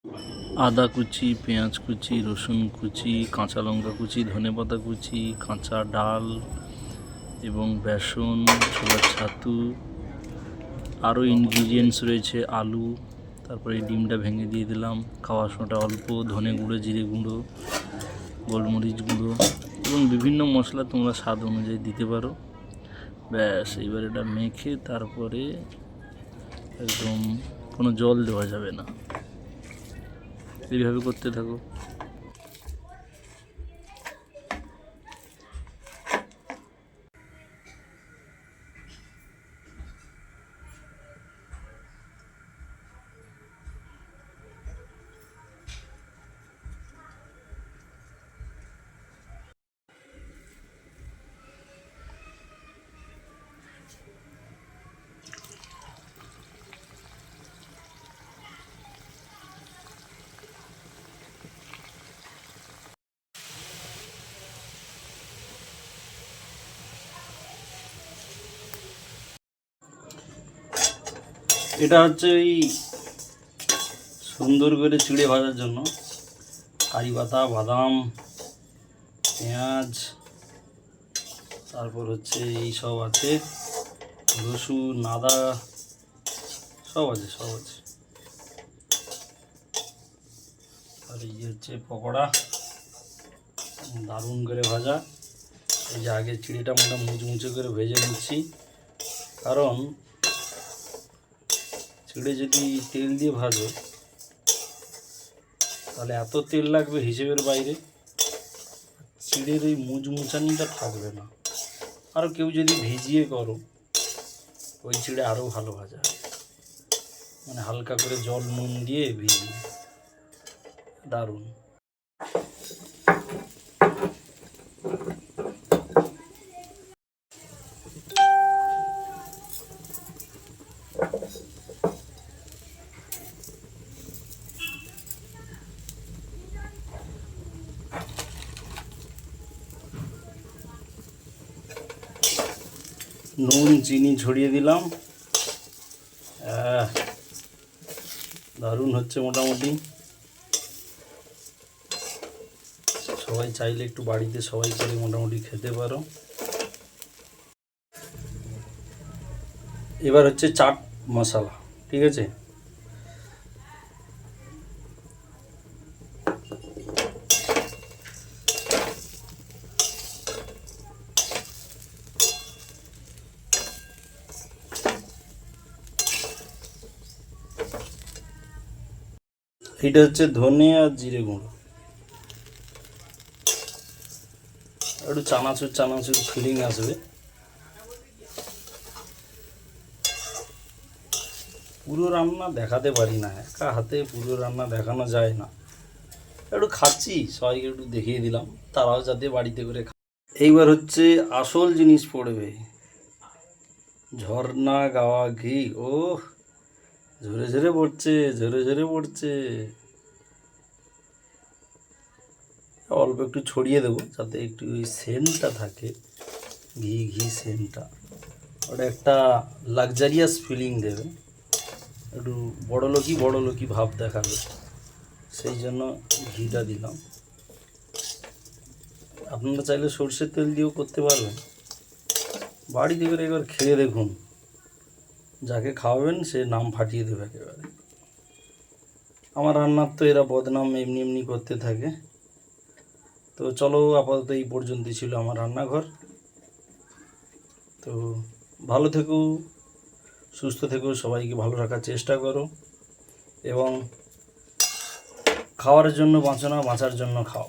আদা কুচি, পেঁয়াজ কুচি, রসুন কুচি, কাঁচা লঙ্কা কুচি, ধনেপাতা কুচি, কাঁচা ডাল এবং বেসন, ছোলার ছাতু, আরও ইনগ্রিডিয়েন্টস রয়েছে আলু, তারপরে ডিমটা ভেঙে দিয়ে দিলাম, খাওয়ার সোঁটা অল্প, ধনে গুঁড়ো, জিরে গুঁড়ো, গোলমরিচ গুঁড়ো এবং বিভিন্ন মশলা তোমরা স্বাদ অনুযায়ী দিতে পারো। ব্যাস, এবার এটা মেখে তারপরে একদম কোনো জল দেওয়া যাবে না, এইভাবে করতে থাকো। এটা হচ্ছে ওই সুন্দর করে চিড়ে ভাজার জন্য কারি পাতা, বাদাম, পেঁয়াজ, তারপর হচ্ছে এই সব আছে, রসুন, আদা, সব আছে। আর এই যে হচ্ছে পকোড়া, দারুণ করে ভাজা। এই যে আগে চিড়েটা মুচমুচে করে ভেজে নিচ্ছি, কারণ চিড়ে যদি তেল দিয়ে ভাজো তাহলে এত তেল লাগবে হিসেবের বাইরে, চিড়ের ওই মুচমুচানিটা থাকবে না। আরও কেউ যদি ভিজিয়ে করো ওই চিড়ে আরও ভালো ভাজা, মানে হালকা করে জল নুন দিয়ে ভিজিয়ে, দারুণ। নুন চিনি ছড়িয়ে দিলাম, দারুণ হচ্ছে মোটামুটি। সবাই চাইলে একটু বাড়িতে সবাই করে মোটামুটি খেতে পারো। এবার হচ্ছে চাট মশলা, ঠিক আছে। এটা হচ্ছে ধনে আর জিরে গুঁড়ো, একটু চানাচুর ফিলিং আসবে। পুরো রান্না দেখাতে পারি না, একা হাতে পুরো রান্না দেখানো যায় না, একটু খাচ্ছি সবাইকে একটু দেখিয়ে দিলাম, তারাও যাতে বাড়িতে করে। এইবার হচ্ছে আসল জিনিস পড়বে, ঝর্ণা গাওয়া ঘি। ও ঝরে ঝরে পড়ছে। অল্প একটু ছড়িয়ে দেবো যাতে একটু ওই সেন্টটা থাকে, ঘি সেন্টটা, ওটা একটা লাক্সারিয়াস ফিলিং দেবে, একটু বড়লোকি ভাব দেখাবে, সেই জন্য ঘিটা দিলাম। আপনারা চাইলে সর্ষের তেল দিয়েও করতে পারবেন। বাড়িতে করে একবার খেয়ে দেখুন, যাকে খাওয়াবেন সে নাম ফাটিয়ে দেবে একেবারে। আমার রান্নার তো এরা বদনাম এমনি করতে থাকে। তো চলো, আপাতত এই পর্যন্তই ছিল আমার রান্নাঘর। তো ভালো থেকো, সুস্থ থেকো, সবাইকে ভালো রাখার চেষ্টা করো, এবং খাওয়ার জন্য বাঁচো না, বাঁচার জন্য খাও।